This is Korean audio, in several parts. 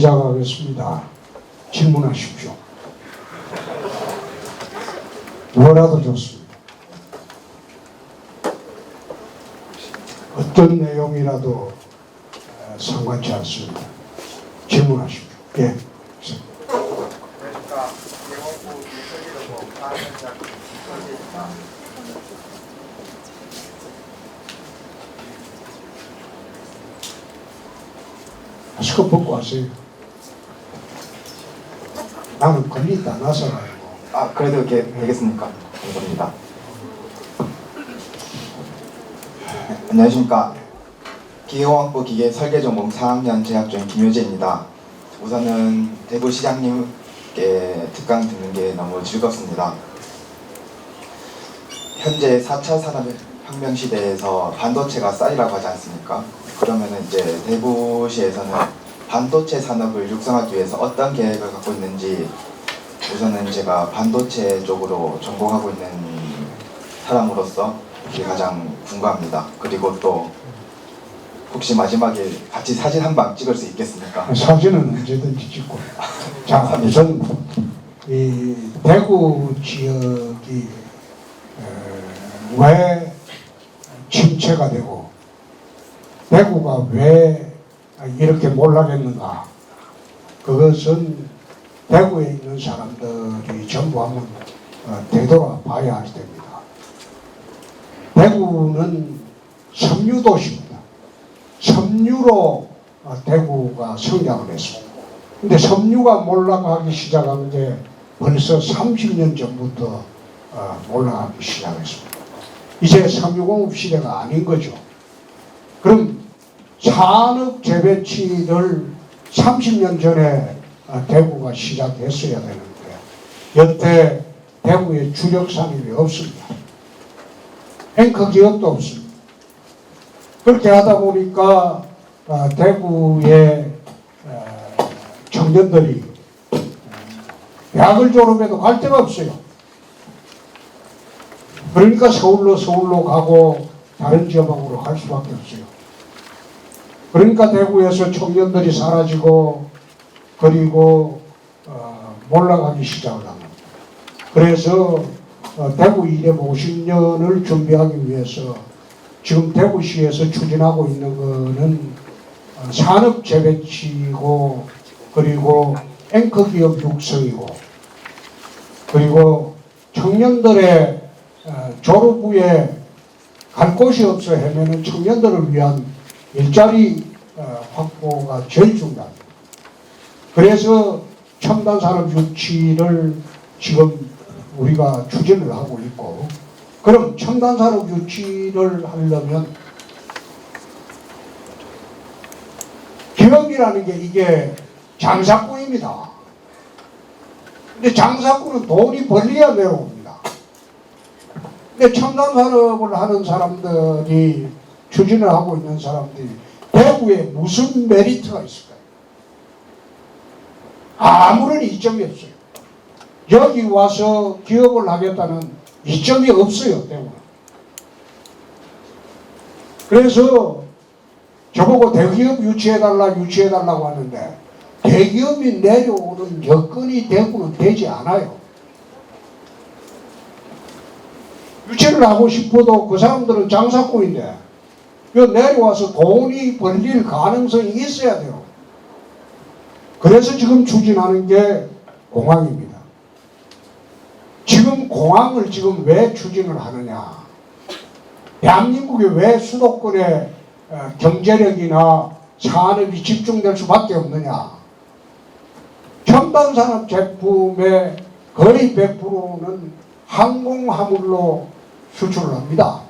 시작하겠습니다. 질문하십시오. 뭐라도 좋습니다. 어떤 내용이라도 상관치 않습니다. 질문하십시오. 예. 마스크 벗고 하세요. 나는 걸린다 나서가지고. 그래도 이렇게 되겠습니까? 감사합니다. 안녕하십니까. 기계공학부 기계 설계 전공 4학년 재학 중인 김효재입니다. 우선은 대구시장님께 특강 듣는 게 너무 즐겁습니다. 현재 4차 산업혁명 시대에서 반도체가 쌀이라고 하지 않습니까? 그러면은 이제 대구시에서는 반도체 산업을 육성하기 위해서 어떤 계획을 갖고 있는지 우선은 제가 반도체 쪽으로 전공하고 있는 사람으로서 그게 가장 궁금합니다. 그리고 또 혹시 마지막에 같이 사진 한 방 찍을 수 있겠습니까? 사진은 언제든지 찍고. 자, 우선 이 대구 지역이 왜 침체가 되고 대구가 왜 이렇게 몰락했는가? 그것은 대구에 있는 사람들이 전부 한번 되돌아봐야 할 때입니다. 대구는 섬유도시입니다. 섬유로 대구가 성장을 했습니다. 근데 섬유가 몰락하기 시작한 게 벌써 30년 전부터 몰락하기 시작했습니다. 이제 섬유공업 시대가 아닌 거죠. 그럼 산업 재배치를 30년 전에 대구가 시작했어야 되는데 여태 대구에 주력 산업이 없습니다. 앵커 기업도 없습니다. 그렇게 하다 보니까 대구의 청년들이 대학을 졸업해도 갈 데가 없어요. 그러니까 서울로 가고 다른 지방으로 갈 수밖에 없어요. 그러니까 대구에서 청년들이 사라지고 그리고 몰락하기 시작을 합니다. 그래서 대구 250년을 준비하기 위해서 지금 대구시에서 추진하고 있는 것은 산업 재배치고 그리고 앵커 기업 육성이고 그리고 청년들의 졸업 후에 갈 곳이 없어 헤매는 청년들을 위한 일자리 확보가 제일 중요합니다. 그래서 첨단 산업 유치를 지금 우리가 추진을 하고 있고, 그럼 첨단 산업 유치를 하려면 기업이라는 게 이게 장사꾼입니다. 근데 장사꾼은 돈이 벌려야 내려옵니다. 근데 첨단 산업을 하는 사람들이 추진을 하고 있는 사람들이 대구에 무슨 메리트가 있을까요? 아무런 이점이 없어요. 여기 와서 기업을 하겠다는 이점이 없어요, 대구는. 그래서 저보고 대기업 유치해달라고 하는데 대기업이 내려오는 여건이 대구는 되지 않아요. 유치를 하고 싶어도 그 사람들은 장사꾼인데 내려와서 돈이 벌릴 가능성이 있어야 돼요. 그래서 지금 추진하는 게 공항입니다. 지금 공항을 지금 왜 추진을 하느냐? 대한민국이 왜 수도권에 경제력이나 산업이 집중될 수밖에 없느냐? 첨단 산업 제품의 거의 100%는 항공화물로 수출을 합니다.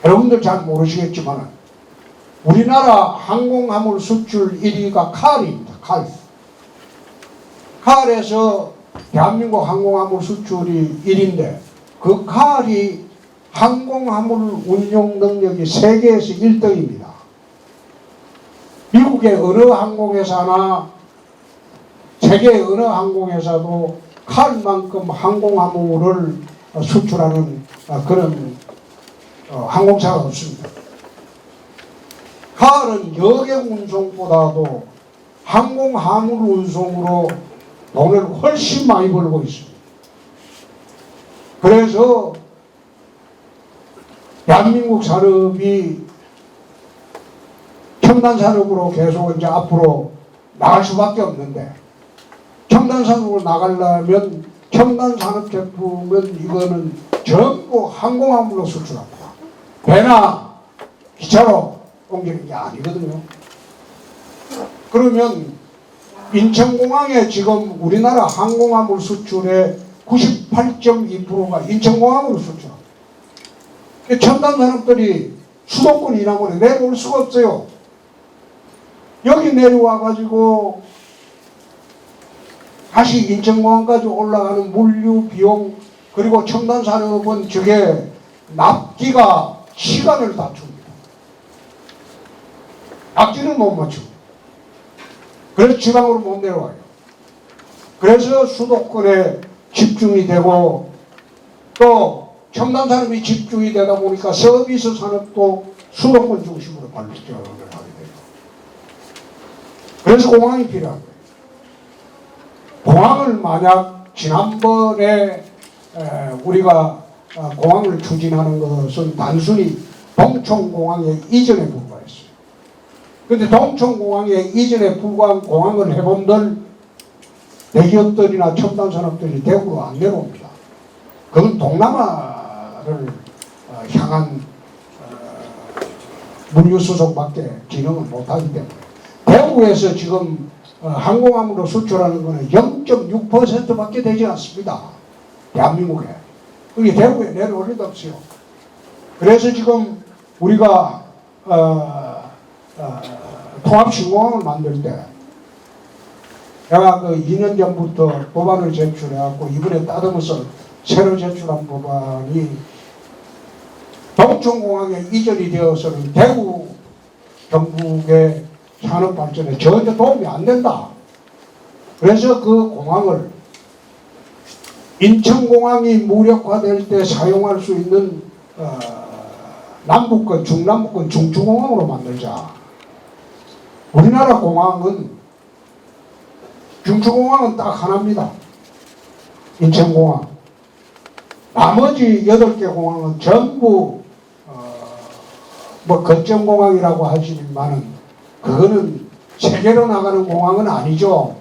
여러분들 잘 모르시겠지만 우리나라 항공화물 수출 1위가 칼입니다. 칼. 칼에서 대한민국 항공화물 수출이 1위인데 그 칼이 항공화물 운용 능력이 세계에서 1등입니다. 미국의 어느 항공회사나 세계의 어느 항공회사도 칼만큼 항공화물을 수출하는 그런 항공사가 없습니다. 칼은 여객 운송보다도 항공 화물 운송으로 돈을 훨씬 많이 벌고 있습니다. 그래서 대한민국 산업이 첨단 산업으로 계속 이제 앞으로 나갈 수밖에 없는데, 첨단 산업으로 나가려면 첨단 산업 제품은 이거는 전부 항공화물로 수출합니다. 배나 기차로 옮기는 게 아니거든요. 그러면 인천공항에 지금 우리나라 항공화물 수출의 98.2%가 인천공항으로 수출합니다. 첨단 산업들이 수도권 이남으로 내려올 수가 없어요. 여기 내려와가지고 다시 인천공항까지 올라가는 물류 비용, 그리고 첨단 산업은 저게 납기가 시간을 다툽니다. 납기를 못 맞춥니다. 그래서 지방으로 못 내려와요. 그래서 수도권에 집중이 되고, 또 첨단 산업이 집중이 되다 보니까 서비스 산업도 수도권 중심으로 발전을 하게 돼요. 그래서 공항이 필요한 거예요. 공항을 만약 지난번에 우리가 공항을 추진하는 것은 단순히 동천공항의 이전에 불과했어요. 그런데 동천공항에 이전에 불과한 공항을 해본들 대기업들이나 첨단산업들이 대구로 안 내려옵니다. 그건 동남아를 향한 물류수송밖에 기능을 못하기 때문에, 대구에서 지금 항공화물로 수출하는 것은 0.6%밖에 되지 않습니다. 대한민국에. 그게 대구에 내려올 리도 없어요. 그래서 지금 우리가 통합신공항을 만들 때, 내가 그 2년 전부터 법안을 제출해갖고 이번에 따듬어서 새로 제출한 법안이 동천공항에 이전이 되어서는 대구 경북의 산업 발전에 전혀 도움이 안 된다. 그래서 그 공항을 인천공항이 무력화될 때 사용할 수 있는 남북권, 중남북권 중추공항으로 만들자. 우리나라 공항은 중추공항은 딱 하나입니다. 인천공항. 나머지 8개 공항은 전부 뭐 거점공항이라고 하지만은 그거는 세계로 나가는 공항은 아니죠.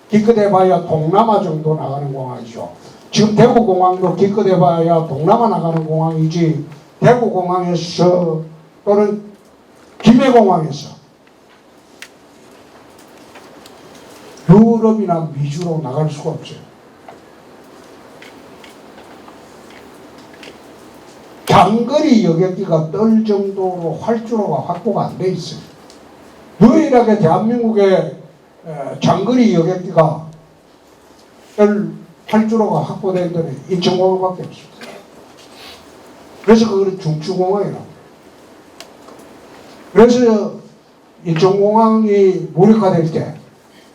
기껏해봐야 동남아 정도 나가는 공항이죠. 지금 대구공항도 기껏해봐야 동남아 나가는 공항이지, 대구공항에서 또는 김해공항에서 유럽이나 미주로 나갈 수가 없어요. 장거리 여객기가 뜰 정도로 활주로가 확보가 안 돼 있어요. 유일하게 대한민국의 장거리 여객기가 뜰 활주로가 확보된 데는 인천공항밖에 없습니다. 그래서 그거는 중추공항이라고. 그래서 인천공항이 무력화될 때,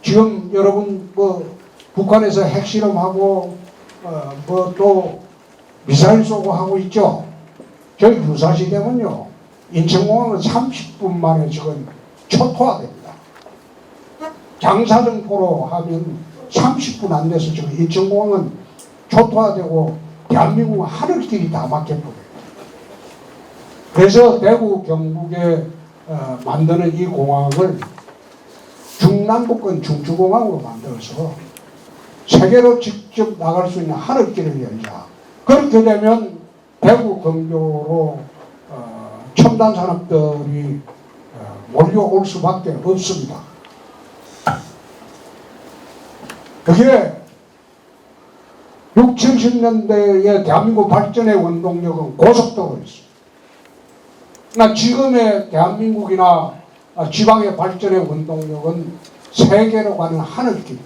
지금 여러분 뭐 북한에서 핵실험하고 뭐 또 미사일 쏘고 하고 있죠. 저희 유사시 되면요, 인천공항은 30분 만에 지금 초토화됩니다. 장사정포로 하면 30분 안 돼서 지금 인천공항은 초토화되고 대한민국은 하늘길이 다 막혀버려요. 그래서 대구 경북에 만드는 이 공항을 중남북권 중추공항으로 만들어서 세계로 직접 나갈 수 있는 하늘길을 열자. 그렇게 되면 대구 근교로 첨단 산업들이 몰려올 수밖에 없습니다. 그게 60, 70년대의 대한민국 발전의 원동력은 고속도로였습니다. 그러나 지금의 대한민국이나 지방의 발전의 원동력은 세계로 가는 하늘길.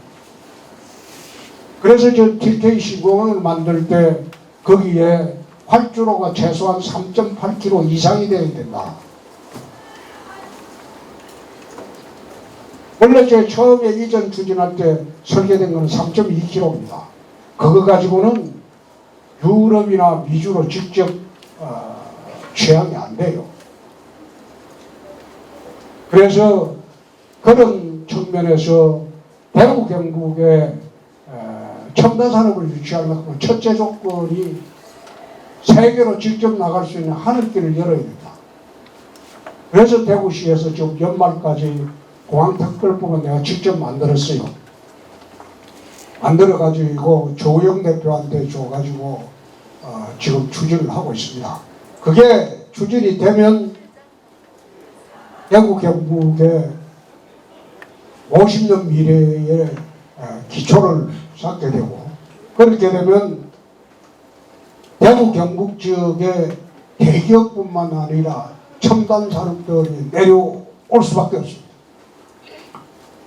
그래서 저 TKC 공항을 만들 때 거기에 활주로가 최소한 3.8km 이상이 되어야 된다. 원래 제 처음에 이전 추진할 때 설계된 것은 3.2km입니다. 그거 가지고는 유럽이나 미주로 직접 취항이 안 돼요. 그래서 그런 측면에서 대구 경북의 첨단 산업을 유치하려면 첫째 조건이 세계로 직접 나갈 수 있는 하늘길을 열어야 된다. 그래서 대구시에서 지금 연말까지 공항 특별법은 내가 직접 만들었어요. 만들어가지고 조영 대표한테 줘가지고 지금 추진을 하고 있습니다. 그게 추진이 되면 대구 경북의 50년 미래의 기초를 쌓게 되고, 그렇게 되면 대구 경북 지역의 대기업뿐만 아니라 첨단 산업들이 내려올 수밖에 없습니다.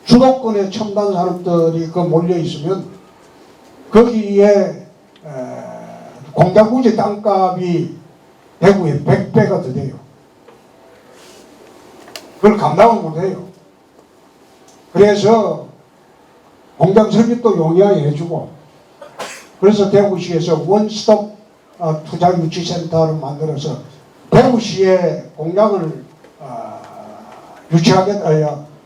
수도권에 첨단 산업들이 몰려 있으면 거기에 공장부지 땅값이 대구의 100배가 더 돼요. 그걸 감당을 못해요. 그래서 공장 설립도 용이하게 해주고, 그래서 대구시에서 원스톱 투자 유치센터를 만들어서 대구시에 공장을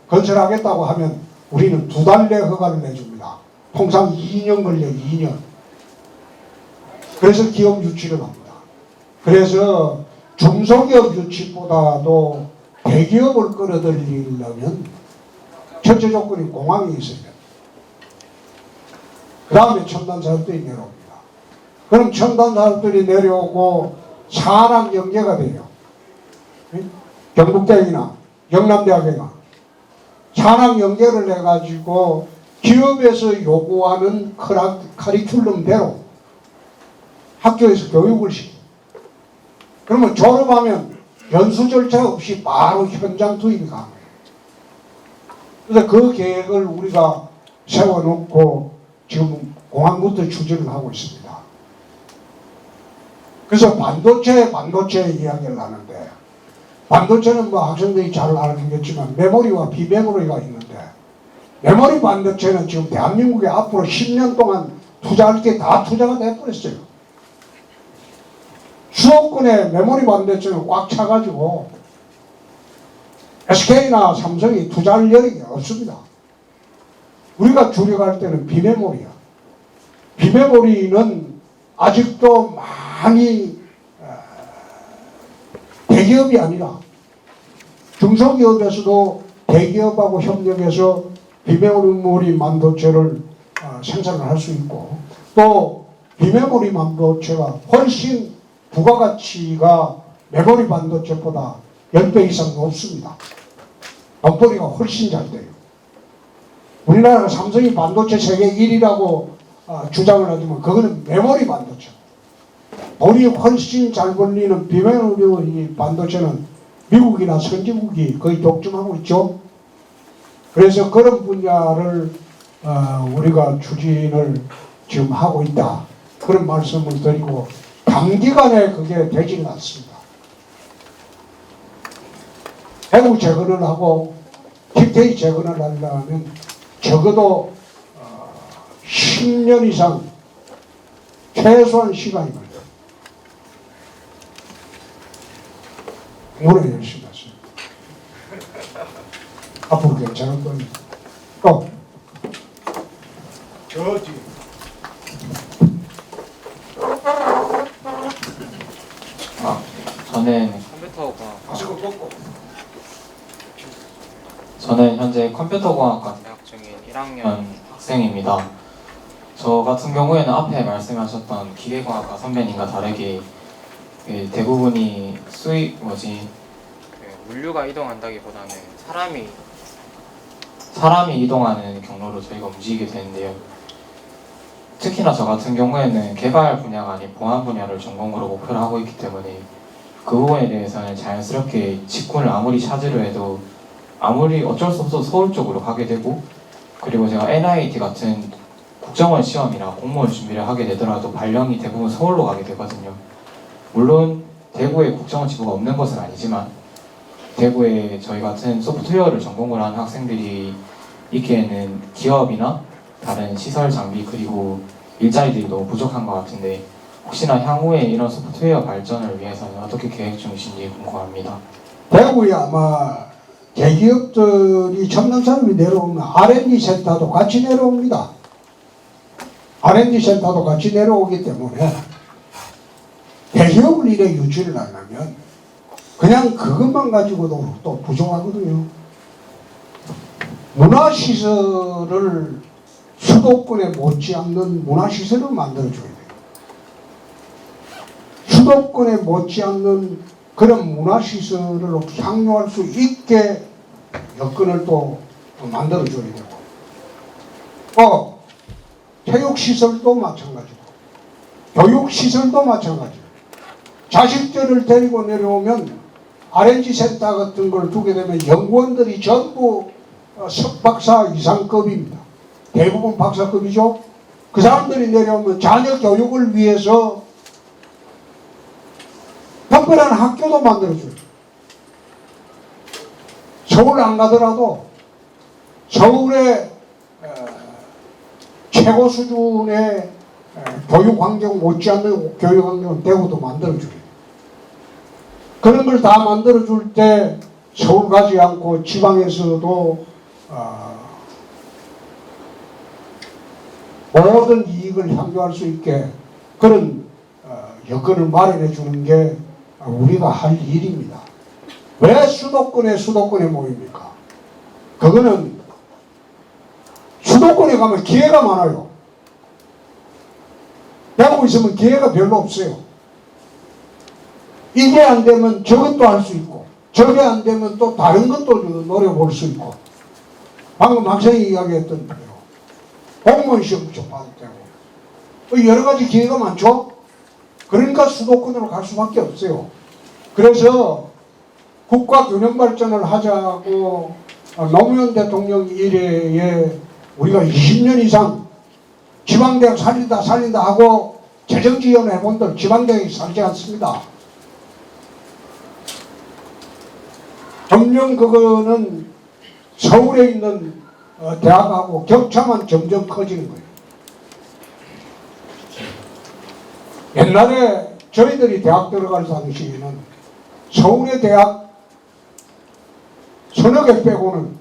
건설하겠다고 하면 우리는 2달 내 허가를 내줍니다. 통상 2년 걸려, 2년. 그래서 기업 유치를 합니다. 그래서 중소기업 유치보다도 대기업을 끌어들이려면 첫째 조건이 공항이 있어야 됩니다. 그 다음에 첨단 산업들이 내려옵니다. 그럼 첨단 산업들이 내려오고 산학 연계가 돼요. 경북대학이나 영남대학이나 산학 연계를 해가지고 기업에서 요구하는 커리큘럼대로 학교에서 교육을 시킵니다. 그러면 졸업하면 연수 절차 없이 바로 현장 투입이 가능해요. 그래서 그 계획을 우리가 세워놓고 지금 공항부터 추진을 하고 있습니다. 그래서 반도체 이야기를 하는데, 반도체는 뭐 학생들이 잘 알겠지만 메모리와 비메모리가 있는데, 메모리 반도체는 지금 대한민국에 앞으로 10년 동안 투자할 게 다 투자가 돼버렸어요. 수도권에 메모리 반도체는 꽉 차가지고 SK나 삼성이 투자할 여력이 없습니다. 우리가 주력할 때는 비메모리야. 비메모리는 아직도 많이 대기업이 아니라 중소기업에서도 대기업하고 협력해서 비메모리 반도체를 생산을 할 수 있고, 또 비메모리 반도체가 훨씬 부가가치가 메모리 반도체보다 10배 이상 높습니다. 돈벌이가 훨씬 잘 돼요. 우리나라가 삼성이 반도체 세계 1위라고 주장을 하지만 그거는 메모리 반도체. 돈이 훨씬 잘 벌리는 비메모리 반도체는 미국이나 선진국이 거의 독점하고 있죠. 그래서 그런 분야를 우리가 추진을 지금 하고 있다. 그런 말씀을 드리고, 단기간에 그게 되지는 않습니다. 해무 재건을 하고 틱테이 재건을 하려면 적어도 10년 이상 최소한 시간이 걸려요. 오래 열심히 했습니다. 앞으로 괜찮을 거예요. 또 저 뒤에 저는 현재 컴퓨터공학과 재학 중인 1학년 학생입니다. 저 같은 경우에는 앞에 말씀하셨던 기계공학과 선배님과 다르게 대부분이 물류가 이동한다기보다는 사람이 이동하는 경로로 저희가 움직이게 되는데요. 특히나 저 같은 경우에는 개발 분야가 아닌 보안 분야를 전공으로 목표를 하고 있기 때문에 그 부분에 대해서는 자연스럽게 직군을 아무리 찾으려 해도 아무리 어쩔 수 없어서 서울 쪽으로 가게 되고, 그리고 제가 NIT 같은 국정원 시험이나 공무원 준비를 하게 되더라도 발령이 대부분 서울로 가게 되거든요. 물론 대구에 국정원 지부가 없는 것은 아니지만 대구에 저희 같은 소프트웨어를 전공을 하는 학생들이 있기에는 기업이나 다른 시설 장비 그리고 일자리들이 너무 부족한 것 같은데, 혹시나 향후에 이런 소프트웨어 발전을 위해서는 어떻게 계획 중이신지 궁금합니다. 대구에 아마 대기업들이 첨단 산업이 내려오면 R&D 센터도 같이 내려옵니다. R&D 센터도 같이 내려오기 때문에 대기업을 이래 유지를 하려면 그냥 그것만 가지고도 또 부족하거든요. 문화시설을 수도권에 못지않는 문화시설을 만들어줘야 돼요. 수도권에 못지않는 그런 문화시설을 향유할 수 있게 여건을 또 만들어줘야 되고, 체육시설도 마찬가지고, 교육시설도 마찬가지고, 자식들을 데리고 내려오면 R&D 센터 같은 걸 두게 되면 연구원들이 전부 석박사 이상급입니다. 대부분 박사급이죠. 그 사람들이 내려오면 자녀 교육을 위해서 특별한 학교도 만들어줘요. 서울 안 가더라도 서울의 최고 수준의 교육 환경 못지않는 교육 환경을 대구도 만들어줘요. 그런 걸 다 만들어줄 때 서울 가지 않고 지방에서도 모든 이익을 향유할 수 있게 그런 여건을 마련해 주는 게 우리가 할 일입니다. 왜 수도권에 모입니까? 그거는 수도권에 가면 기회가 많아요. 대구 있으면 기회가 별로 없어요. 이게 안 되면 저것도 할 수 있고, 저게 안 되면 또 다른 것도 노려볼 수 있고, 방금 학생이 이야기했던 대로 공무원 시험 좀 봐도 되고, 여러 가지 기회가 많죠? 그러니까 수도권으로 갈 수밖에 없어요. 그래서 국가 균형 발전을 하자고 노무현 대통령 이래에 우리가 20년 이상 지방대학 살린다 하고 재정지원 해본들 지방대학이 살지 않습니다. 점점 그거는 서울에 있는 대학하고 격차만 점점 커지는 거예요. 옛날에 저희들이 대학 들어갈 당시에는 서울의 대학 서너 개 빼고는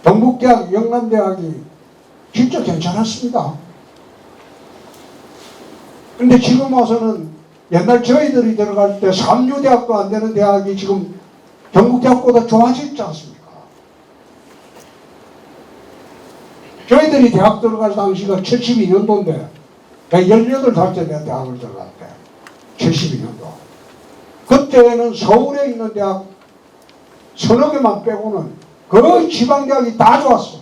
경북대학, 영남대학이 진짜 괜찮았습니다. 근데 지금 와서는 옛날 저희들이 들어갈 때 삼류대학도 안 되는 대학이 지금 경북대학보다 좋아지지 않습니까? 저희들이 대학 들어갈 당시가 72년도인데 18살 때 내가 대학을 들어갈 때 72년도 그때는 서울에 있는 대학 서너 개만 빼고는 거의 지방대학이 다 좋았어.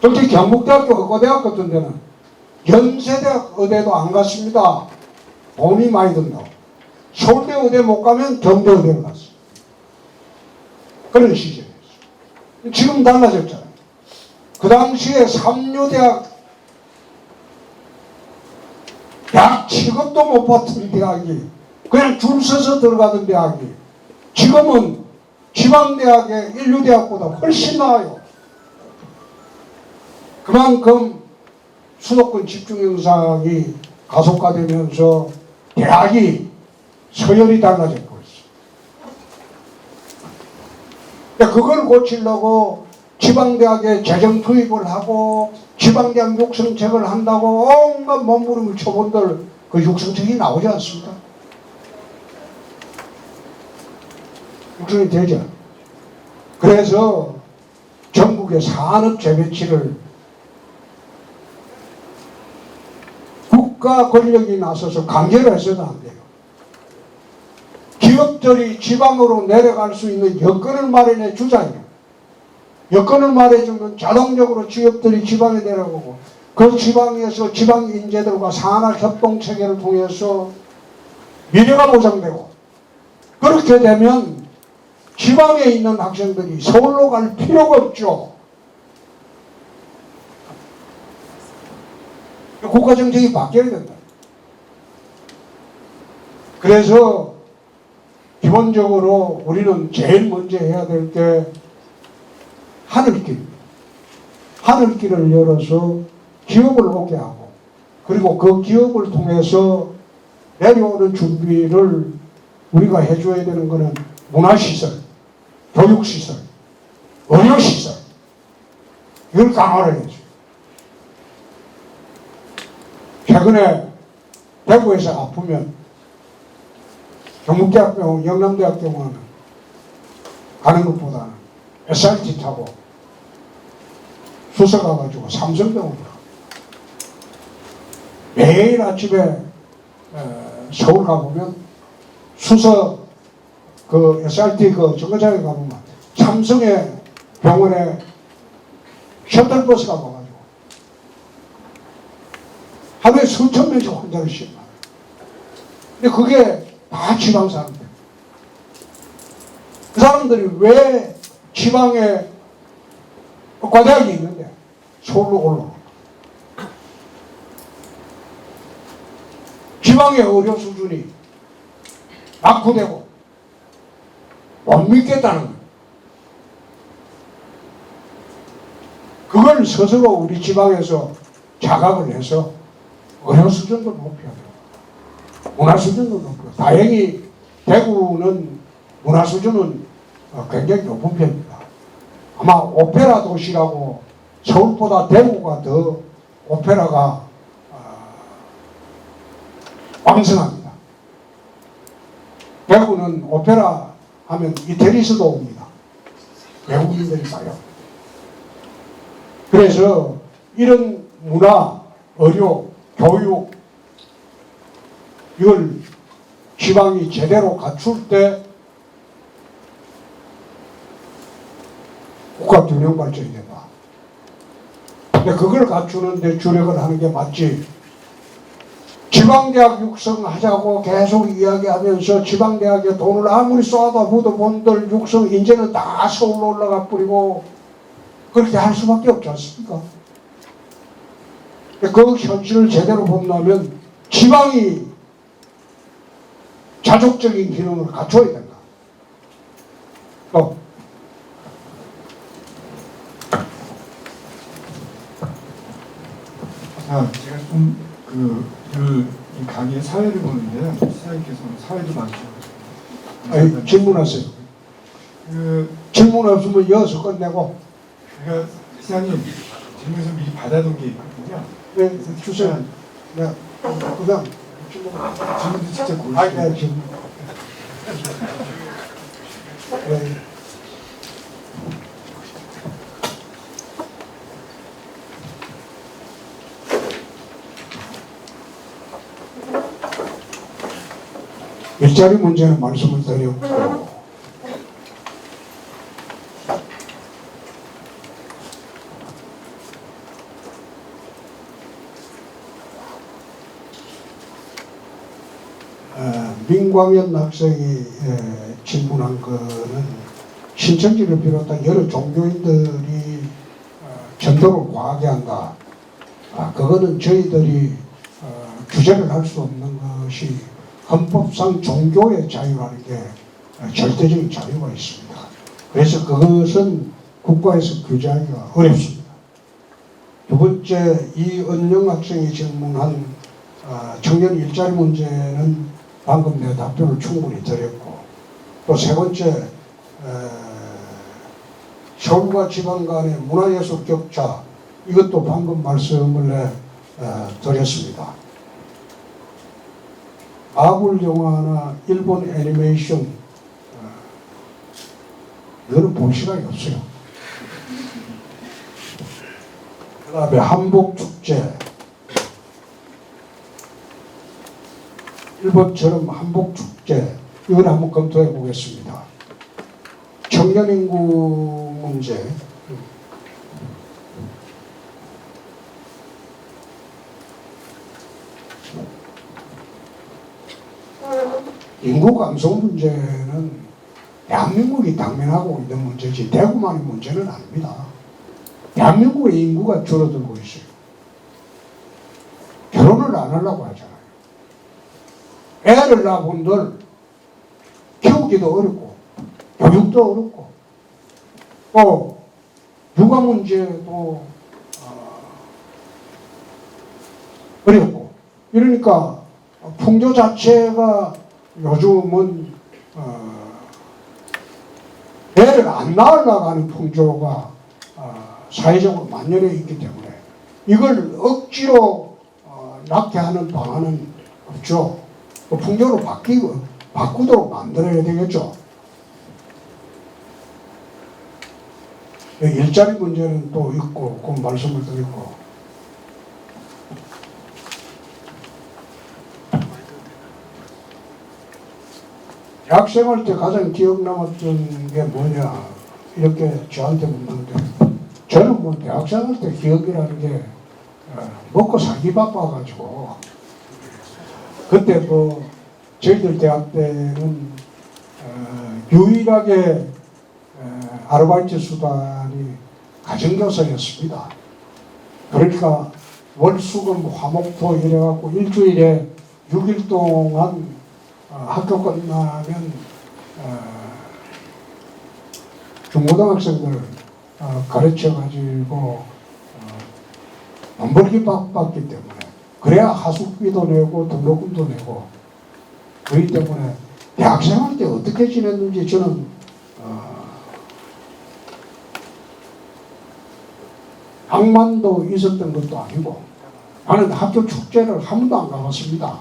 특히 경북대학교 의과대학 같은 데는 연세대학 의대도 안 갔습니다. 돈이 많이 든다고. 서울대 의대 못 가면 경대 의대를 갔어. 그런 시절이었어. 지금 달라졌잖아요. 그 당시에 삼류대학 대학 취급도 못 받던 대학이 그냥 줄 서서 들어가던 대학이 지금은 지방대학의 인류대학보다 훨씬 나아요. 그만큼 수도권 집중 현상이 가속화되면서 대학이 서열이 달라졌고 있어. 그걸 고치려고 지방대학에 재정 투입을 하고 지방대학 육성책을 한다고 온갖 몸부림을 쳐본들 그 육성책이 나오지 않습니다. 육성이 되죠. 그래서 전국의 산업 재배치를 국가 권력이 나서서 강제로 해서는 안 돼요. 기업들이 지방으로 내려갈 수 있는 여건을 마련해 주자요. 여건을 말해주면 자동적으로 기업들이 지방에 내려가고 그 지방에서 지방 인재들과 산학 협동 체계를 통해서 미래가 보장되고 그렇게 되면 지방에 있는 학생들이 서울로 갈 필요가 없죠. 국가 정책이 바뀌어야 된다. 그래서 기본적으로 우리는 제일 먼저 해야 될 게 하늘길. 하늘길을 열어서 기업을 오게 하고 그리고 그 기업을 통해서 내려오는 준비를 우리가 해줘야 되는 것은 문화시설, 교육시설, 의료시설 이걸 강화를 해줘요. 최근에 대구에서 아프면 경북대학병원, 영남대학병원은 가는 것보다는 SRT 타고 수서 가가지고 삼성병원으로 매일 아침에 서울 가보면 수서 그 SRT 그 정거장에 가보면 삼성의 병원에 셔틀버스가 와가지고 하루에 수천 명씩 환자를 싣는 거예요. 근데 그게 다 지방 사람들. 그 사람들이 왜 지방에 과대학이 있는데 서울로 올라옵니까? 지방의 의료 수준이 낙후되고 못 믿겠다는 거예요. 그걸 스스로 우리 지방에서 자각을 해서 의료 수준도 높여야 돼요. 문화 수준도 높여요. 다행히 대구는 문화 수준은 굉장히 높은 편입니다. 아마 오페라 도시라고 서울보다 대구가 더 오페라가 왕성합니다. 대구는 오페라 하면 이태리에서도 옵니다. 외국인들이 와요. 그래서 이런 문화, 의료, 교육 이걸 지방이 제대로 갖출 때 국가 균형 발전이 된다. 근데 그걸 갖추는 데 주력을 하는 게 맞지. 지방대학 육성하자고 계속 이야기하면서 지방대학에 돈을 아무리 쏟아 부어도 본들 육성 이제는 다 서울로 올라가 뿌리고 그렇게 할 수밖에 없지 않습니까? 그 현실을 제대로 본다면 지방이 자족적인 기능을 갖춰야 된다. 또 제가 이 강의의 사회를 보는데요. 시장님께서는 사회도 많죠. 아니, 질문하세요. 질문 없으면 이어서 끝내고. 제가 시장님 질문에서 미리 받아둔 게 있거든요. 네, 주세요. 네, 그다음 질문도 직접 고르시고. 아니, 네, 지금. 네. 일자리 문제는 말씀을 드렸고, 민광현 학생이 질문한 거는 신천지를 비롯한 여러 종교인들이 전도를 과하게 한다. 그거는 저희들이 규제를 할 수 없는 것이 헌법상 종교의 자유라는 게 절대적인 자유가 있습니다. 그래서 그것은 국가에서 규제하기가 어렵습니다. 두 번째, 이은영 학생이 질문한 청년 일자리 문제는 방금 내 답변을 충분히 드렸고, 또 세 번째, 서울과 지방 간의 문화예술 격차, 이것도 방금 말씀을 드렸습니다. 마블 영화나 일본 애니메이션 이거는 볼 시간이 없어요. 그 다음에 한복축제, 일본처럼 한복축제 이걸 한번 검토해 보겠습니다. 청년인구 문제, 인구 감소 문제는 대한민국이 당면하고 있는 문제지 대구만의 문제는 아닙니다. 대한민국의 인구가 줄어들고 있어요. 결혼을 안 하려고 하잖아요. 애를 낳아본들 키우기도 어렵고 교육도 어렵고 또 육아 문제도 어렵고 이러니까 풍조 자체가 요즘은 애를 안 낳으려고 하는 풍조가 사회적으로 만연해 있기 때문에 이걸 억지로 낳게 하는 방안은 없죠. 그 풍조로 바꾸도록 만들어야 되겠죠. 일자리 문제는 또 있고, 그 말씀을 드리고. 대학생활 때 가장 기억 남았던 게 뭐냐, 이렇게 저한테 묻는데, 저는 뭐 대학생활 때 기억이라는 게 먹고 살기 바빠가지고, 그때 뭐 저희들 대학 때는 유일하게 아르바이트 수단이 가정교사였습니다. 그러니까 월수금 화목토 이래갖고 일주일에 6일 동안 학교 끝나면 중고등학생들 가르쳐가지고 돈 벌기 바빴기 때문에 그래야 하숙비도 내고 등록금도 내고 그렇기 때문에 대학생활 때 어떻게 지냈는지 저는 낭만도 있었던 것도 아니고 나는 학교 축제를 한 번도 안 가봤습니다.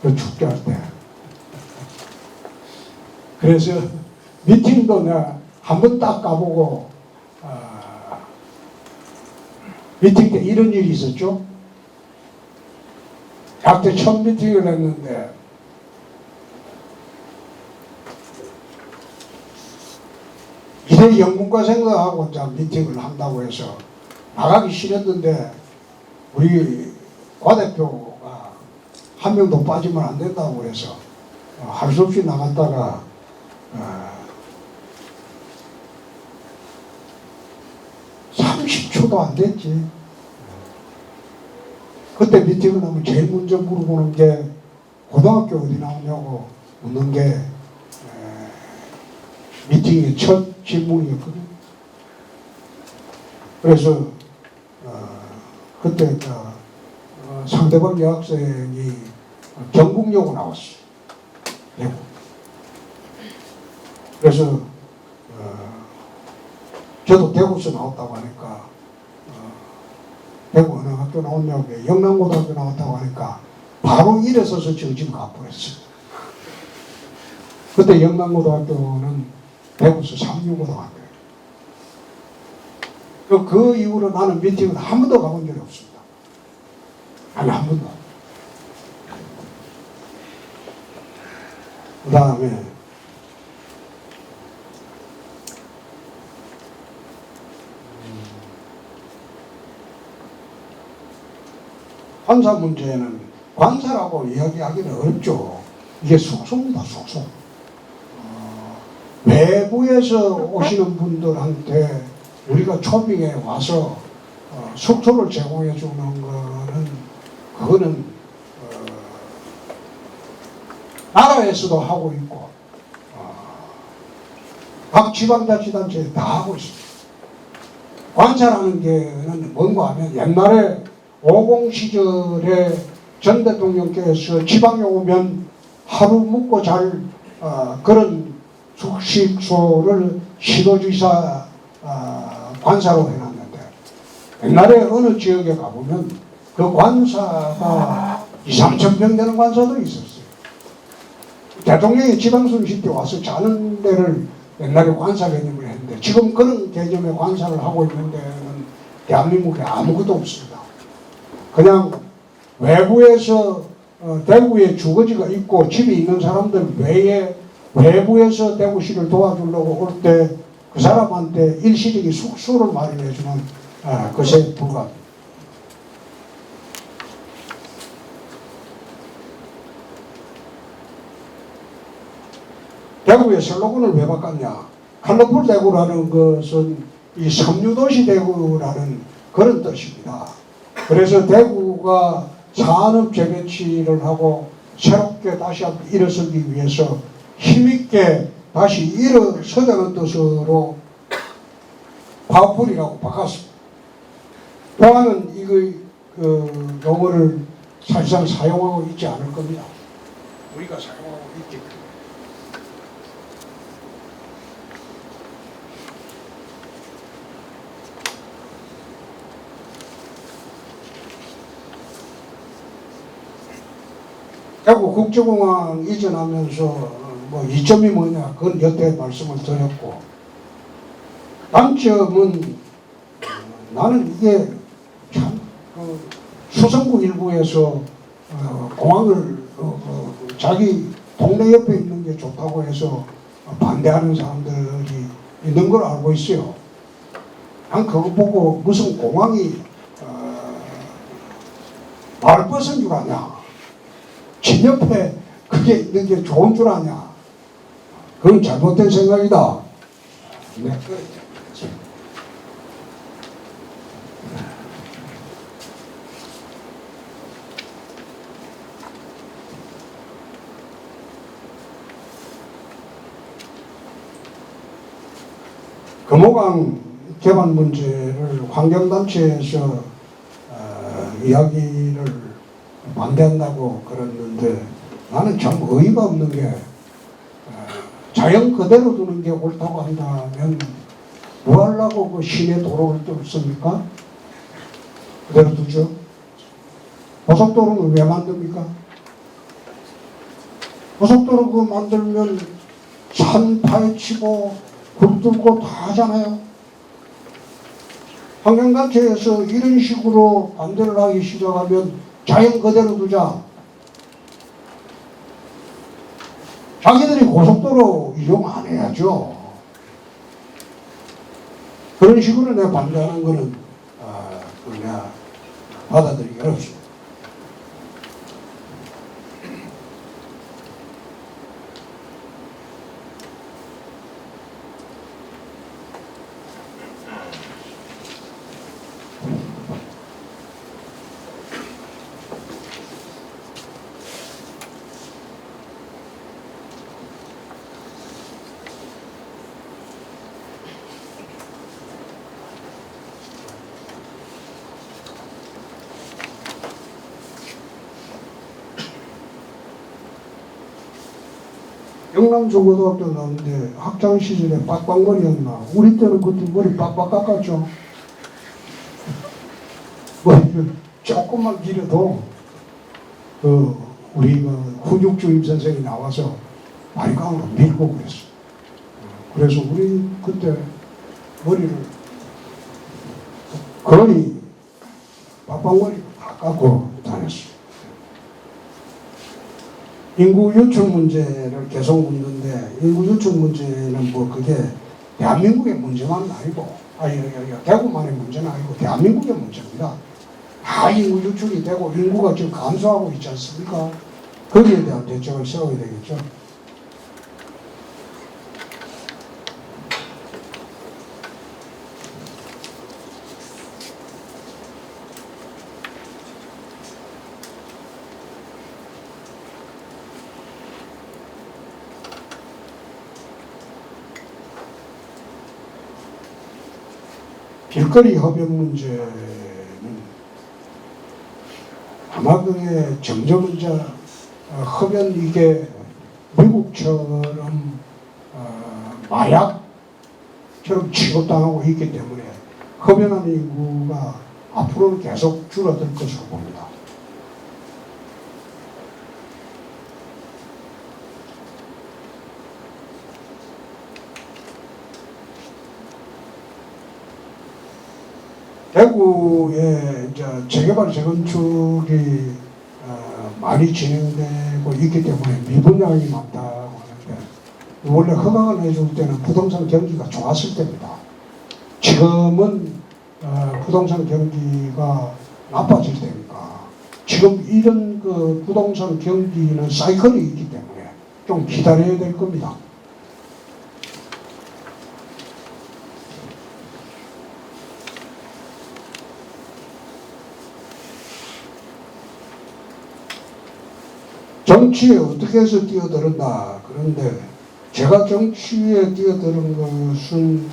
그 축제할 때. 그래서 미팅도 내가 한 번 딱 가보고 미팅 때 이런 일이 있었죠. 대학 때 첫 미팅을 했는데 이대 영문과생들하고 이제 미팅을 한다고 해서 나가기 싫었는데 우리 과대표가 한 명도 빠지면 안 된다고 해서 할 수 없이 나갔다가 30초도 안 됐지. 그때 미팅을 하면 제일 먼저 물어보는 게 고등학교 어디 나오냐고 묻는 게 미팅의 첫 질문이었거든요. 그래서 그때 상대방 여학생이 경북여고 나왔어요. 대구. 그래서 저도 대구에서 나왔다고 하니까 대구 어느 학교 나왔냐고 영남고등학교 나왔다고 하니까 바로 일어서서 정신 가버렸어요. 그때 영남고등학교는 대구에서 3류고등학교예요. 그 이후로 나는 미팅을 한 번도 가본 적이 없습니다. 아니 한 번도. 그 다음에 관사 문제는 관사라고 이야기하기는 어렵죠. 이게 숙소입니다. 숙소. 외부에서 오시는 분들한테 우리가 초빙에 와서 숙소를 제공해 주는 그거는 나라에서도 하고 있고 각 지방자치단체에 다 하고 있습니다. 관사라는 게는 뭔가 하면 옛날에 50 시절에 전 대통령께서 지방에 오면 하루 묵고 잘 그런 숙식소를 시도지사 관사로 해놨는데 옛날에 어느 지역에 가보면 그 관사가 2~3천 명 되는 관사도 있었어요. 대통령이 지방순실 때 와서 자는 데를 옛날에 관사 개념을 했는데 지금 그런 개념의 관사를 하고 있는 데는 대한민국에 아무것도 없습니다. 그냥 외부에서 대구에 주거지가 있고 집이 있는 사람들 외에 외부에서 대구시를 도와주려고 올 때 그 사람한테 일시적인 숙소를 마련해주는 것에 불과합니다. 대구의 슬로건을 왜 바꿨냐? 컬러풀 대구라는 것은 이 삼류도시 대구라는 그런 뜻입니다. 그래서 대구가 산업 재배치를 하고 새롭게 다시 한번 일어서기 위해서 힘있게 다시 일어서자는 뜻으로 파워풀이라고 바꿨습니다. 또한은 그 용어를 사실상 사용하고 있지 않을 겁니다. 우리가 사용하고 있기 때문에. 대구 국제공항 이전하면서 뭐 이점이 뭐냐, 그건 여태 말씀을 드렸고, 단점은 나는 이게 참 수성구 일부에서 공항을 자기 동네 옆에 있는 게 좋다고 해서 반대하는 사람들이 있는 걸 알고 있어요. 난 그거 보고 무슨 공항이 말벗은 줄 아냐, 집 옆에 그게 있는 게 좋은 줄 아냐, 그건 잘못된 생각이다. 네. 금호강 개발 문제를 환경단체에서 이야기를 반대한다고 그랬는데, 나는 참 어이가 없는 게 자연 그대로 두는 게 옳다고 한다면 뭐 하려고 그 시내 도로를 뚫습니까? 그대로 두죠. 고속도로는 왜 만듭니까? 고속도로 그 만들면 산 파헤치고 굴 뚫고 다 하잖아요. 환경단체에서 이런 식으로 반대를 하기 시작하면 자연 그대로 두자. 자기들이 고속도로 이용 안 해야죠. 그런 식으로 내가 반대하는 거는 내가 받아들이기 어렵습니다. 영남중고등학교 나왔는데 학창 시절에 빡빡머리였나? 우리 때는 그때 머리 빡빡 깎았죠. 머리를 조금만 길어도 우리 훈육주임 선생이 나와서 마리강으로 밀고 그랬어. 그래서 우리 그때 머리를 거의 빡빡머리로 다 깎고 다녔어. 인구 유출 문제를 계속 묻는데, 인구 유출 문제는 뭐 그게 대한민국의 문제만 아니고, 대구만의 문제는 아니고 대한민국의 문제입니다. 다 인구 유출이 되고 인구가 지금 감소하고 있지 않습니까? 거기에 대한 대책을 세워야 되겠죠. 길거리 흡연 문제는 아마 그게 점점 이제 흡연 이게 미국처럼 마약처럼 취급당하고 있기 때문에 흡연하는 인구가 앞으로는 계속 줄어들 것으로 봅니다. 대구에 이제 재개발 재건축이 많이 진행되고 있기 때문에 미분양이 많다고 하는데, 원래 허가를 해줄 때는 부동산 경기가 좋았을 때입니다. 지금은 부동산 경기가 나빠질 때니까, 지금 이런 그 부동산 경기는 사이클이 있기 때문에 좀 기다려야 될 겁니다. 정치에 어떻게 해서 뛰어들었나? 그런데 제가 정치에 뛰어드는 것은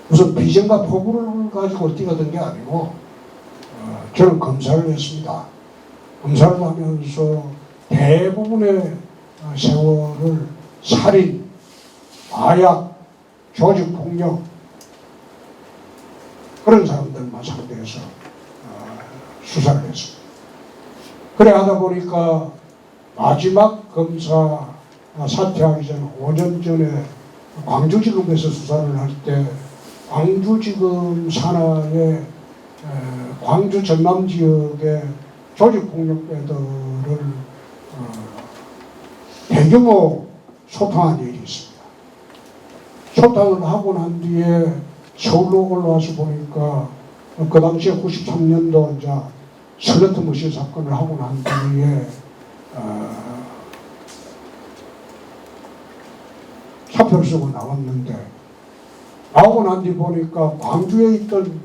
무슨 비전과 포부를 가지고 뛰어든 게 아니고, 저는 검사를 했습니다. 검사를 하면서 대부분의 세월을 살인, 마약, 조직폭력 그런 사람들만 상대해서 수사를 했습니다. 그래 하다 보니까 마지막 검사 사퇴하기 전 5년 전에 광주지검에서 수사를 할 때 광주지검 산하의 광주 전남 지역의 조직폭력배들을 대규모 소탕한 일이 있습니다. 소탕을 하고 난 뒤에 서울로 올라와서 보니까 그 당시에 93년도 이제 슬러트 머신 사건을 하고 난 뒤에 사표를 쓰고 나왔는데, 나오고 난 뒤 보니까 광주에 있던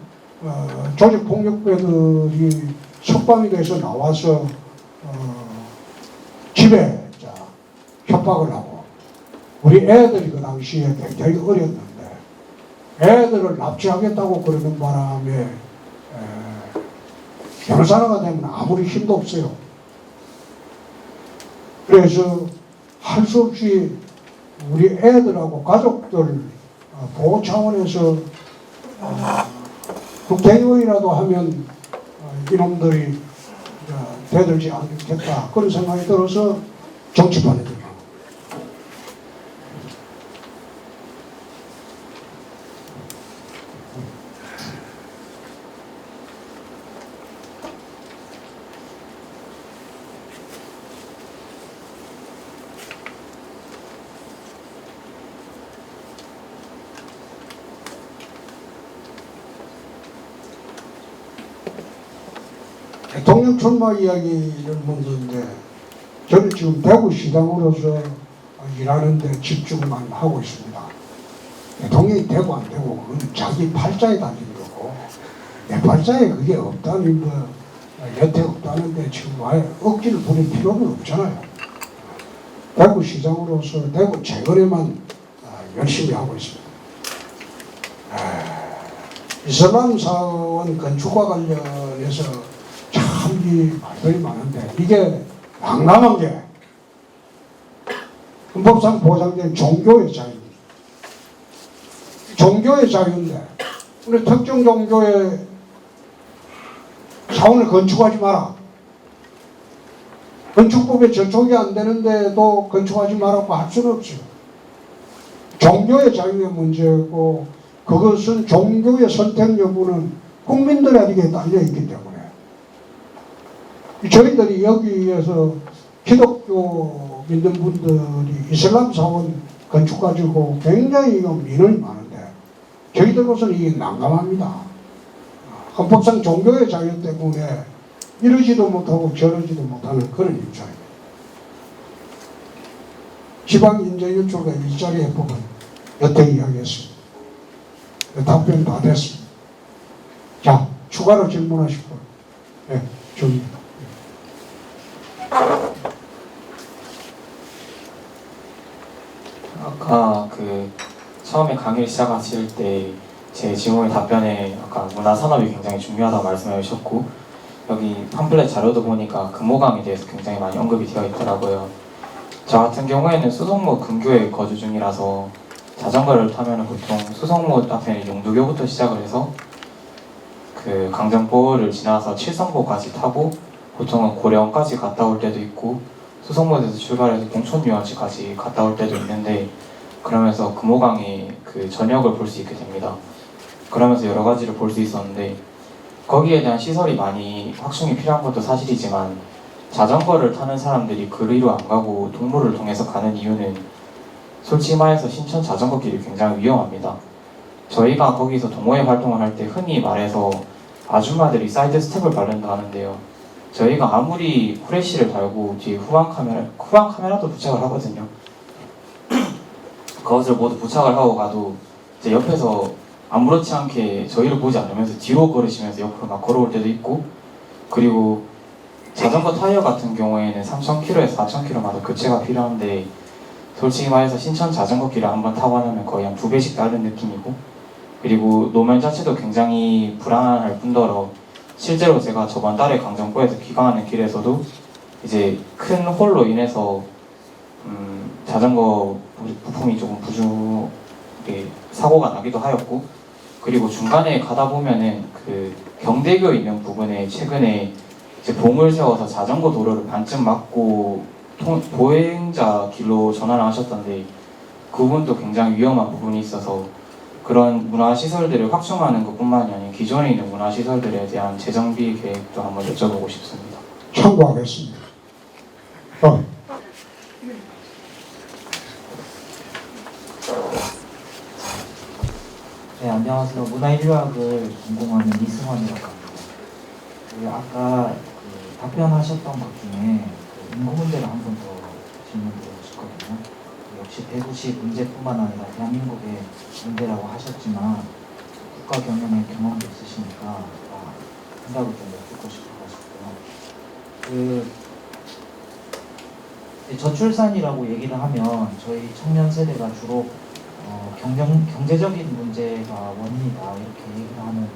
조직폭력배들이 석방이 돼서 나와서 집에 협박을 하고, 우리 애들이 그 당시에 굉장히 어렸는데 애들을 납치하겠다고 그러는 바람에 변호사가 되면 아무리 힘도 없어요. 그래서 할 수 없이 우리 애들하고 가족들 보호 차원에서 국회의원이라도 하면 이놈들이 대들지 않겠다, 그런 생각이 들어서 정치판에 들어요. 대통령 출마 이야기를 묻는데, 저는 지금 대구시장으로서 일하는데 집중만 하고 있습니다. 대통령이 되고 안 되고 그건 자기 팔자에 달린 거고, 내 팔자에 그게 없다는 거, 여태 없다는데 지금 아예 억지를 부릴 필요는 없잖아요. 대구시장으로서 대구 재건에만 열심히 하고 있습니다. 이슬람 사원 건축과 관련해서 참이 말들이 많은데, 이게 난감한 게 헌법상 보장된 종교의 자유입니다. 종교의 자유인데 우리 특정 종교의 사원을 건축하지 마라, 건축법에 저촉이 안 되는데도 건축하지 마라고 할 수는 없어요. 종교의 자유의 문제고, 그것은 종교의 선택 여부는 국민들에게 딸려있기 때문에 저희들이 여기에서 기독교 믿는 분들이 이슬람 사원 건축 가지고 굉장히 민원이 많은데, 저희들로서는 이게 난감합니다. 헌법상 종교의 자유 때문에 이러지도 못하고 저러지도 못하는 그런 입장입니다. 지방인재유출과 일자리 해법은 여태 이야기했습니다. 답변 다 됐습니다. 자, 추가로 질문하실 분. 네, 저기. 아까 처음에 강의를 시작하실 때 제 질문의 답변에 아까 문화산업이 굉장히 중요하다고 말씀해 주셨고, 여기 팜플렛 자료도 보니까 금호강에 대해서 굉장히 많이 언급이 되어 있더라고요. 저 같은 경우에는 수성무 근교에 거주 중이라서 자전거를 타면 보통 수성무 앞에 용두교부터 시작을 해서 강정보를 지나서 칠성보까지 타고 보통은 고려원까지 갔다 올 때도 있고, 수성무에서 출발해서 봉천유원지까지 갔다 올 때도 있는데, 그러면서 금호강의 전역을 볼 수 있게 됩니다. 그러면서 여러 가지를 볼 수 있었는데, 거기에 대한 시설이 많이 확충이 필요한 것도 사실이지만, 자전거를 타는 사람들이 그리로 안 가고 동로를 통해서 가는 이유는 솔직히 말해서 신천 자전거길이 굉장히 위험합니다. 저희가 거기서 동호회 활동을 할 때 흔히 말해서 아줌마들이 사이드 스텝을 바른다 하는데요, 저희가 아무리 후레쉬를 달고 뒤에 후방 카메라도 부착을 하거든요. 그것을 모두 부착을 하고 가도 이제 옆에서 아무렇지 않게 저희를 보지 않으면서 뒤로 걸으시면서 옆으로 막 걸어올 때도 있고, 그리고 자전거 타이어 같은 경우에는 3,000km에서 4,000km마다 교체가 필요한데, 솔직히 말해서 신천 자전거길을 한번 타고 나면 거의 한 2배씩 다른 느낌이고, 그리고 노면 자체도 굉장히 불안할 뿐더러 실제로 제가 저번 달에 강정보에서 귀가하는 길에서도 이제 큰 홀로 인해서 자전거 부품이 조금 사고가 나기도 하였고, 그리고 중간에 가다 보면은 경대교에 있는 부분에 최근에 이제 봉을 세워서 자전거 도로를 반쯤 막고 보행자 길로 전환을 하셨던데 그 부분도 굉장히 위험한 부분이 있어서 그런 문화시설들을 확충하는 것뿐만이 아니라 기존에 있는 문화시설들에 대한 재정비 계획도 한번 여쭤보고 싶습니다. 참고하겠습니다. 네, 안녕하세요. 문화인류학을 전공하는 이승환이라고 합니다. 아까 답변하셨던 것 중에 인구 문제를 한 번 더 질문드리고 싶거든요. 역시 대구시 문제뿐만 아니라 대한민국의 문제라고 하셨지만 국가 경영의 경험도 있으시니까 생각을 좀 여쭙고 싶어가지고요. 저출산이라고 얘기를 하면 저희 청년 세대가 주로 경제적인 문제가 원인이다 이렇게 얘기를 하는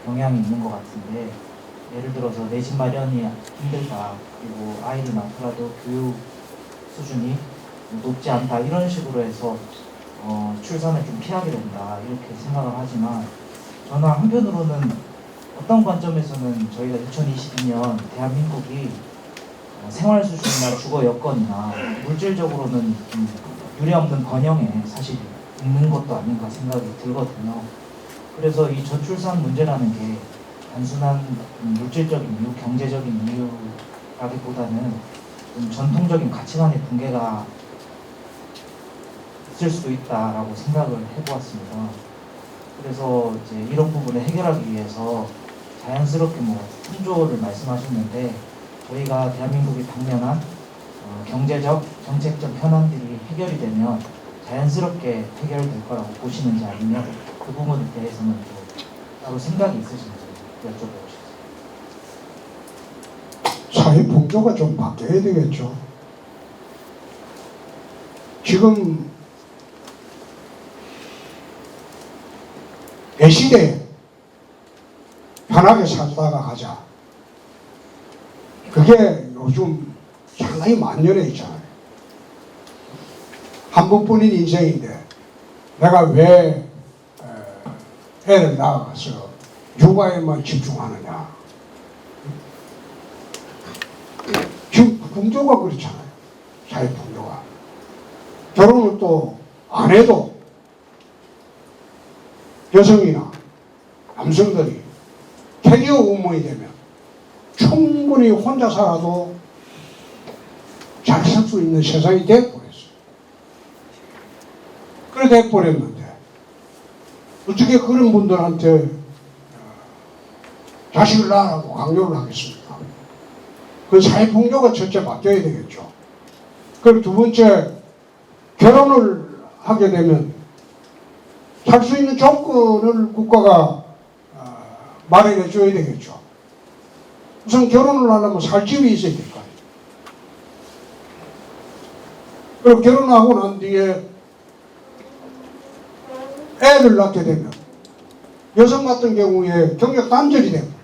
경향이 있는 것 같은데, 예를 들어서 내 집 마련이 힘들다, 그리고 아이를 낳더라도 교육 수준이 높지 않다 이런 식으로 해서 출산을 좀 피하게 된다 이렇게 생각을 하지만, 저는 한편으로는 어떤 관점에서는 저희가 2022년 대한민국이 생활 수준이나 주거 여건이나 물질적으로는 좀 유례없는 번영에 사실 있는 것도 아닌가 생각이 들거든요. 그래서 이 저출산 문제라는 게 단순한 물질적인 이유, 경제적인 이유라기보다는 좀 전통적인 가치관의 붕괴가 있을 수도 있다라고 생각을 해보았습니다. 그래서 이제 이런 부분을 해결하기 위해서 자연스럽게 풍조를 말씀하셨는데, 저희가 대한민국이 당면한 경제적, 정책적 현안들이 해결이 되면 자연스럽게 해결될 거라고 보시는지, 아니면 그 부분에 대해서는 또 따로 생각이 있으신지 여쭤보고 싶습니다. 사회 풍조가 좀 바뀌어야 되겠죠. 지금 내 시대에 편하게 살다가 가자, 그게 요즘 상당히 만연해 있잖아요. 한 번뿐인 인생인데 내가 왜 애를 낳아서 육아에만 집중하느냐. 지금 풍조가 그렇잖아요. 사회 풍조가. 결혼을 또 안 해도 여성이나 남성들이 캐리어 우먼이 되면 충분히 혼자 살아도 잘 살 수 있는 세상이 돼버렸어요. 그래 돼버렸는데 어떻게 그런 분들한테 자식을 낳으라고 강요를 하겠습니까? 그 사회풍조가 첫째 바뀌어야 되겠죠. 그리고 두 번째, 결혼을 하게 되면 살 수 있는 조건을 국가가 마련해 줘야 되겠죠. 우선 결혼을 하려면 살 집이 있어야 될 거 아니에요. 그리고 결혼하고 난 뒤에 애를 낳게 되면 여성 같은 경우에 경력 단절이 됩니다.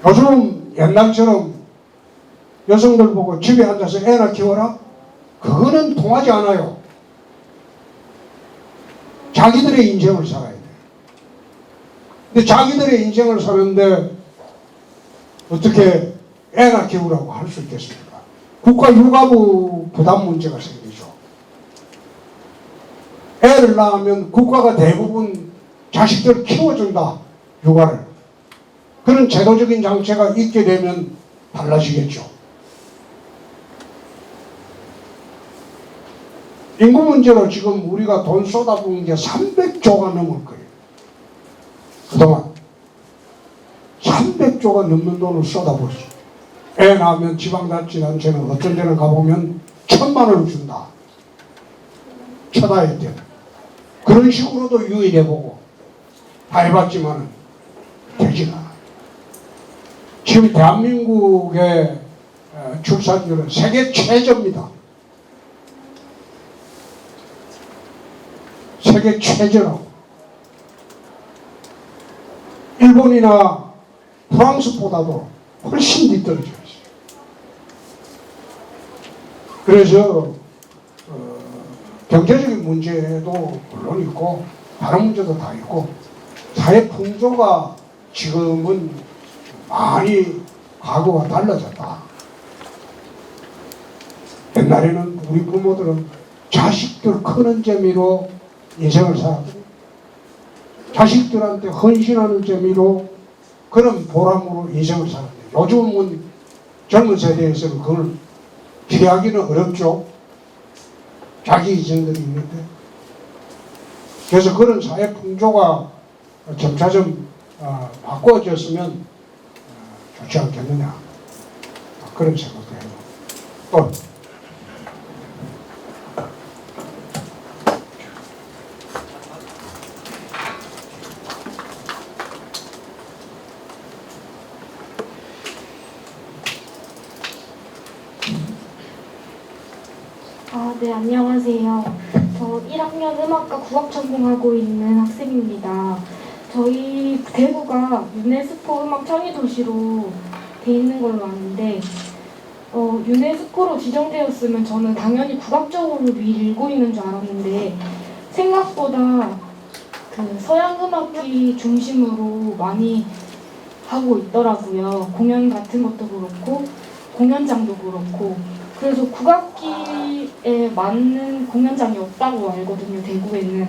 요즘 옛날처럼 여성들 보고 집에 앉아서 애나 키워라? 그거는 통하지 않아요. 자기들의 인생을 살아야 돼요. 근데 자기들의 인생을 사는데 어떻게 애나 키우라고 할 수 있겠습니까? 국가 육아부 부담 문제가 생기죠. 애를 낳으면 국가가 대부분 자식들을 키워준다, 육아를. 그런 제도적인 장치가 있게 되면 달라지겠죠. 인구 문제로 지금 우리가 돈 쏟아부은 게 300조가 넘을 거예요. 그동안 300조가 넘는 돈을 쏟아부었어요. 애 낳으면 지방자치단체는 어떤 데는 가보면 1,000만 원을 준다. 쳐다야 돼. 그런 식으로도 유인해보고 다 해봤지만 되지가 않아요. 지금 대한민국의 출산율은 세계 최저입니다. 세계 최저라고. 일본이나 프랑스보다도 훨씬 뒤떨어져 있어요. 그래서 경제적인 문제도 물론 있고 다른 문제도 다 있고 사회 풍조가 지금은 많이 과거와 달라졌다. 옛날에는 우리 부모들은 자식들 크는 재미로 인생을 살았고 자식들한테 헌신하는 재미로 그런 보람으로 인생을 살았대요. 요즘은 젊은 세대에서는 그걸 기대하기는 어렵죠. 자기 이전들이 있는데. 그래서 그런 사회 풍조가 점차점 바꿔졌으면 좋지 않겠느냐. 그런 생각도 해요. 또 네, 안녕하세요. 저 1학년 음악과 국악 전공하고 있는 학생입니다. 저희 대구가 유네스코 음악 창의 도시로 돼 있는 걸로 아는데 유네스코로 지정되었으면 저는 당연히 국악적으로 밀고 있는 줄 알았는데 생각보다 그 서양 음악기 중심으로 많이 하고 있더라고요. 공연 같은 것도 그렇고 공연장도 그렇고. 그래서 국악기에 맞는 공연장이 없다고 알거든요, 대구에는.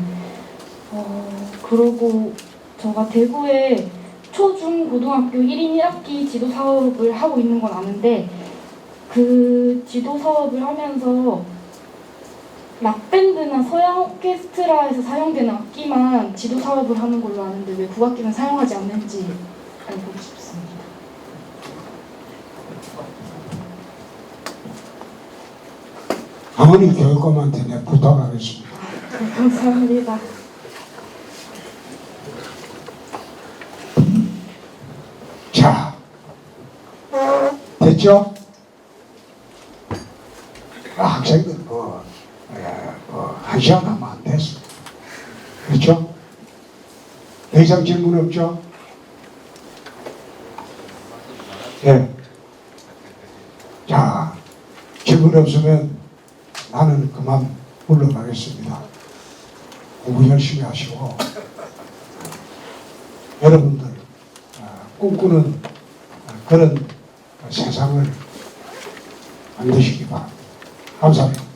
그러고 제가 대구에 초중 고등학교 1인 1학기 지도 사업을 하고 있는 건 아는데 그 지도 사업을 하면서 락밴드나 서양 오케스트라에서 사용되는 악기만 지도 사업을 하는 걸로 아는데 왜 국악기는 사용하지 않는지 알고 싶습니다. 아버님 교육감한테 내가 부탁하겠습니다. 네, 감사합니다. 자, 됐죠? 학생들 한 시간 하면 안 됐어. 그렇죠? 더 이상 질문 없죠? 예. 자, 질문 없으면 나는 그만 물러가겠습니다. 공부 열심히 하시고 여러분들 꿈꾸는 그런 세상을 만드시기 바랍니다. 감사합니다.